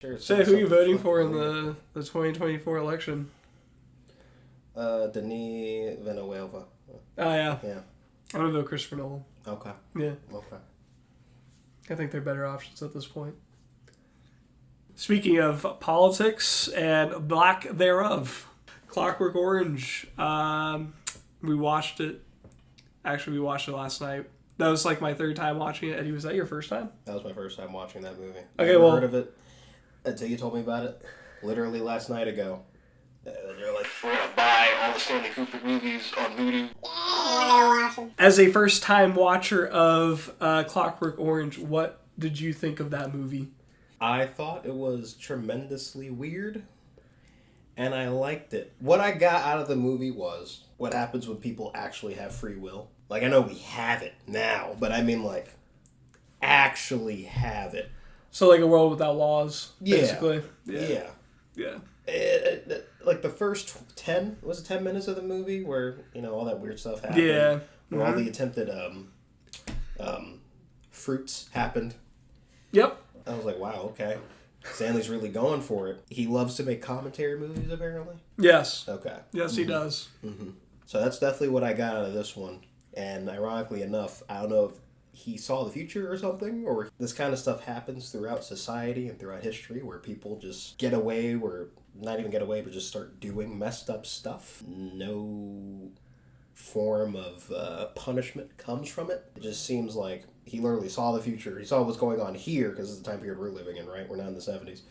Sure, Say, who are you voting for in the 2024 election? Denis Villeneuve. Oh, yeah. Yeah. I'm going to vote Christopher Nolan. Okay. Yeah. Okay. I think they're better options at this point. Speaking of politics and lack thereof, Clockwork Orange. We watched it. Actually, we watched it last night. That was like my third time watching it. Eddie, was that your first time? That was my first time watching that movie. Okay, Never heard of it until you told me about it. Literally last night ago. They're like, we're gonna buy all the Stanley Kubrick movies on Voodoo. As a first-time watcher of Clockwork Orange, what did you think of that movie? I thought it was tremendously weird, and I liked it. What I got out of the movie was what happens when people actually have free will. Like, I know we have it now, but I mean, like, actually have it. So, like a world without laws, basically? Yeah. Yeah. Like, the first 10 minutes of the movie where, you know, all that weird stuff happened. Yeah. Where all the attempted fruits happened. Yep. I was like, wow, okay. Stanley's really going for it. He loves to make commentary movies, apparently. Yes. Okay. Yes, he does. Mm-hmm. So that's definitely what I got out of this one. And ironically enough, I don't know if he saw the future or something, or this kind of stuff happens throughout society and throughout history where people just get away, or not even get away, but just start doing messed up stuff. No form of punishment comes from it. It just seems like he literally saw the future. He saw what's going on here, because it's the time period we're living in, right? We're now in the 70s.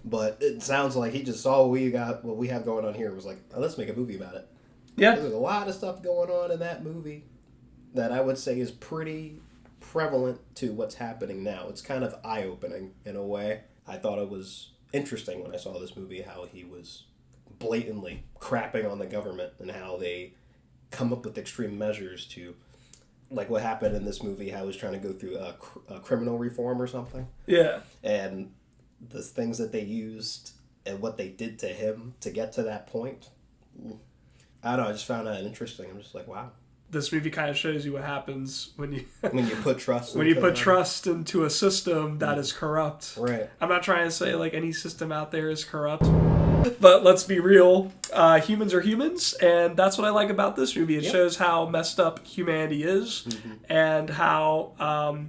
But it sounds like he just saw what we have going on here and was like, oh, let's make a movie about it. Yeah. There's a lot of stuff going on in that movie that I would say is pretty prevalent to what's happening now. It's kind of eye-opening in a way. I thought it was interesting when I saw this movie how he was blatantly crapping on the government and how they come up with extreme measures to, like what happened in this movie, how he was trying to go through a criminal reform or something. Yeah. And the things that they used and what they did to him to get to that point. I don't know, I just found that interesting. I'm just like, wow. This movie kind of shows you what happens when you put trust trust into a system that is corrupt. Right. I'm not trying to say like any system out there is corrupt, but let's be real. Humans are humans, and that's what I like about this movie. It shows how messed up humanity is, and how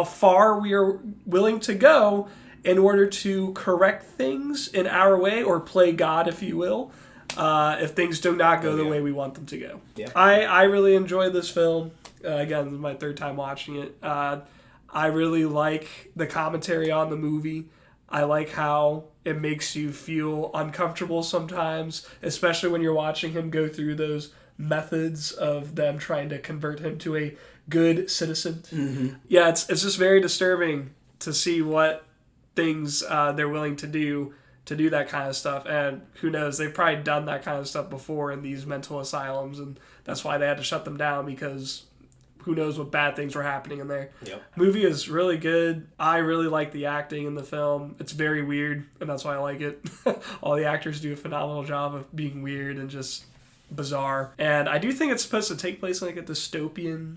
far we are willing to go in order to correct things in our way, or play God, if you will. If things do not go the way we want them to go. Yeah. I really enjoyed this film. Again, this is my third time watching it. I really like the commentary on the movie. I like how it makes you feel uncomfortable sometimes, especially when you're watching him go through those methods of them trying to convert him to a good citizen. Mm-hmm. Yeah, it's just very disturbing to see what things they're willing to do that kind of stuff. And who knows, they've probably done that kind of stuff before in these mental asylums, and that's why they had to shut them down, because who knows what bad things were happening in there. Yep. Movie is really good. I really like the acting in the film. It's very weird, and that's why I like it. All the actors do a phenomenal job of being weird and just bizarre. And I do think it's supposed to take place in like a dystopian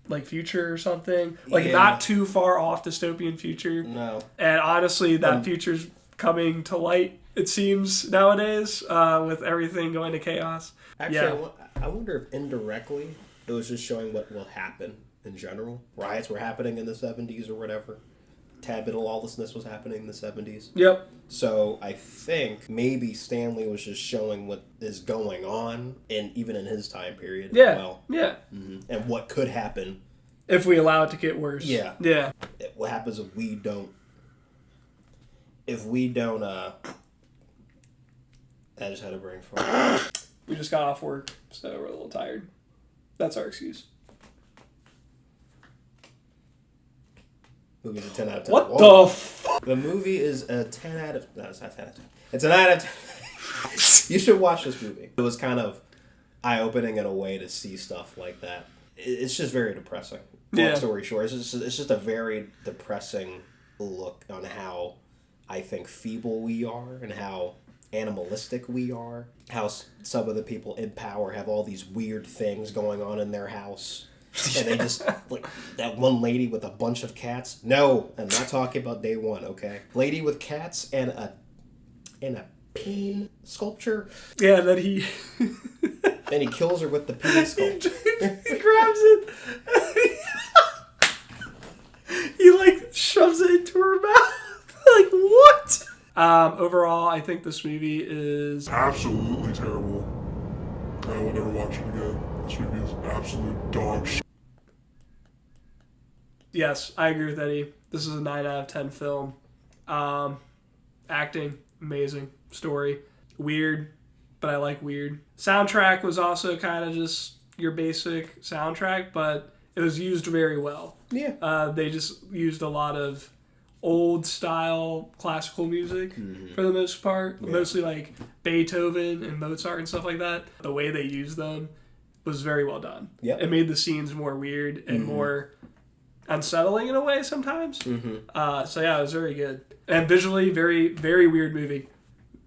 like future or something. Like not too far off dystopian future. No. And honestly, that future's coming to light, it seems, nowadays, with everything going to chaos. Actually, I wonder if indirectly it was just showing what will happen in general. Riots were happening in the 70s or whatever. Tad bit of lawlessness was happening in the 70s. Yep. So I think maybe Stanley was just showing what is going on, and even in his time period as well. Yeah. Mm-hmm. And what could happen if we allow it to get worse. Yeah. Yeah. What happens if we don't I just had a brain fart. We just got off work, so we're a little tired. That's our excuse. Movie's a 10 out of 10. What the fuck? The movie is a 10 out of... No, it's not 10 out of 10. It's a 9 out of 10. You should watch this movie. It was kind of eye-opening in a way to see stuff like that. It's just very depressing. Long story short, it's just a very depressing look on how I think feeble we are and how animalistic we are. How some of the people in power have all these weird things going on in their house. And they just, like, that one lady with a bunch of cats. No, I'm not talking about day one, okay? Lady with cats and a peen sculpture. Yeah, that he... And he kills her with the peen sculpture. He grabs it. He, like, shoves it into her mouth. Like, what? Overall, I think this movie is... absolutely terrible. I will never watch it again. This movie is absolute dog shit. Yes, I agree with Eddie. This is a 9 out of 10 film. Acting, amazing. Story, weird, but I like weird. Soundtrack was also kind of just your basic soundtrack, but it was used very well. Yeah. They just used a lot of old style classical music for the most part. Yeah. Mostly like Beethoven and Mozart and stuff like that. The way they used them was very well done. Yep. It made the scenes more weird and more unsettling in a way sometimes. So yeah, it was very good. And visually, very, very weird movie.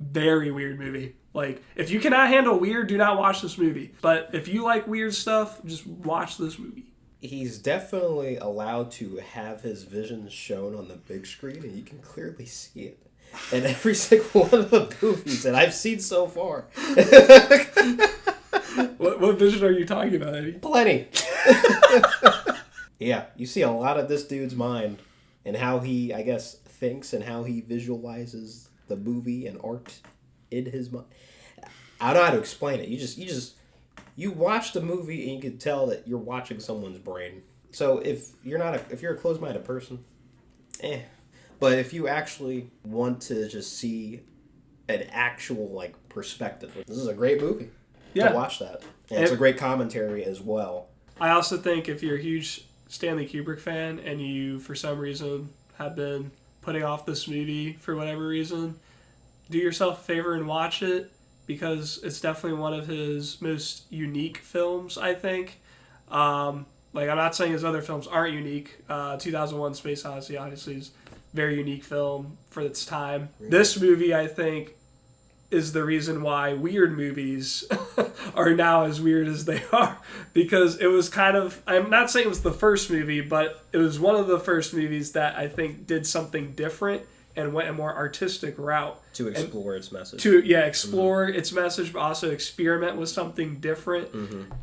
Very weird movie. Like, if you cannot handle weird, do not watch this movie. But if you like weird stuff, just watch this movie. He's definitely allowed to have his vision shown on the big screen, and you can clearly see it. And every single one of the movies that I've seen so far. What vision are you talking about, Eddie? Plenty. Yeah, you see a lot of this dude's mind and how he, I guess, thinks and how he visualizes the movie and art in his mind. I don't know how to explain it. You watch the movie and you can tell that you're watching someone's brain. So if you're a closed-minded person, but if you actually want to just see an actual like perspective, this is a great movie to watch that. And it's a great commentary as well. I also think if you're a huge Stanley Kubrick fan and you, for some reason, have been putting off this movie for whatever reason, do yourself a favor and watch it, because it's definitely one of his most unique films, I think. Like, I'm not saying his other films aren't unique. 2001 Space Odyssey, obviously, is a very unique film for its time. This movie, I think, is the reason why weird movies are now as weird as they are. Because it was kind of... I'm not saying it was the first movie, but it was one of the first movies that I think did something different and went a more artistic route. To explore its message. Explore its message, but also experiment with something different.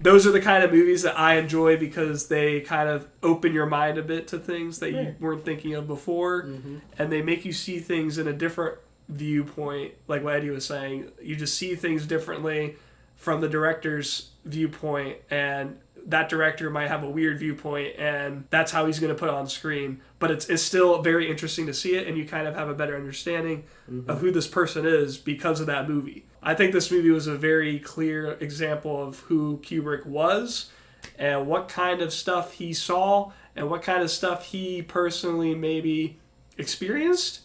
Those are the kind of movies that I enjoy because they kind of open your mind a bit to things that you weren't thinking of before. And they make you see things in a different viewpoint. Like what Eddie was saying, you just see things differently from the director's viewpoint, and that director might have a weird viewpoint, and that's how he's going to put it on screen. But it's still very interesting to see it, and you kind of have a better understanding of who this person is because of that movie. I think this movie was a very clear example of who Kubrick was and what kind of stuff he saw and what kind of stuff he personally maybe experienced.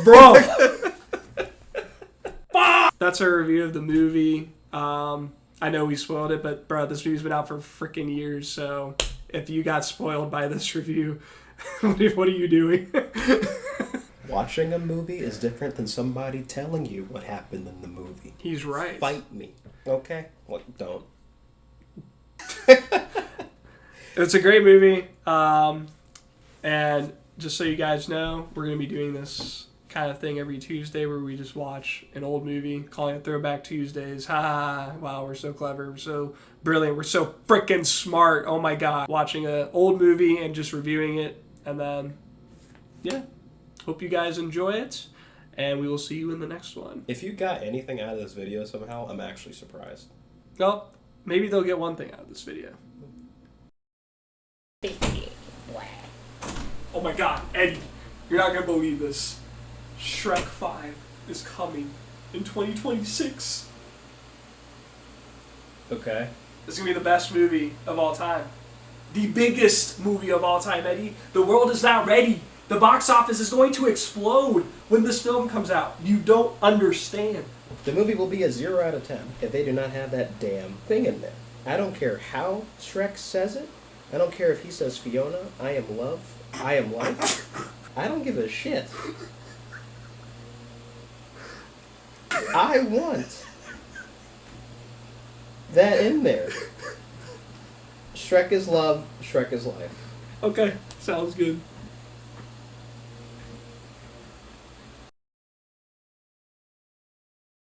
Bro! That's our review of the movie. I know we spoiled it, but bro, this movie's been out for freaking years, so if you got spoiled by this review, what are you doing? Watching a movie is different than somebody telling you what happened in the movie. He's right. Fight me. Okay? Well, don't. It's a great movie. And just so you guys know, we're going to be doing this kind of thing every Tuesday where we just watch an old movie, calling it Throwback Tuesdays. Ha! Wow, we're so clever. We're so brilliant. We're so freaking smart. Oh my god. Watching an old movie and just reviewing it. And then, yeah. Hope you guys enjoy it. And we will see you in the next one. If you got anything out of this video somehow, I'm actually surprised. Well, maybe they'll get one thing out of this video. Oh my god, Eddie. You're not going to believe this. Shrek 5 is coming in 2026. Okay. This is going to be the best movie of all time. The biggest movie of all time, Eddie. The world is not ready. The box office is going to explode when this film comes out. You don't understand. The movie will be a 0 out of 10 if they do not have that damn thing in there. I don't care how Shrek says it. I don't care if he says, Fiona, I am love, I am life. I don't give a shit. I want that in there. Shrek is love. Shrek is life. Okay, sounds good.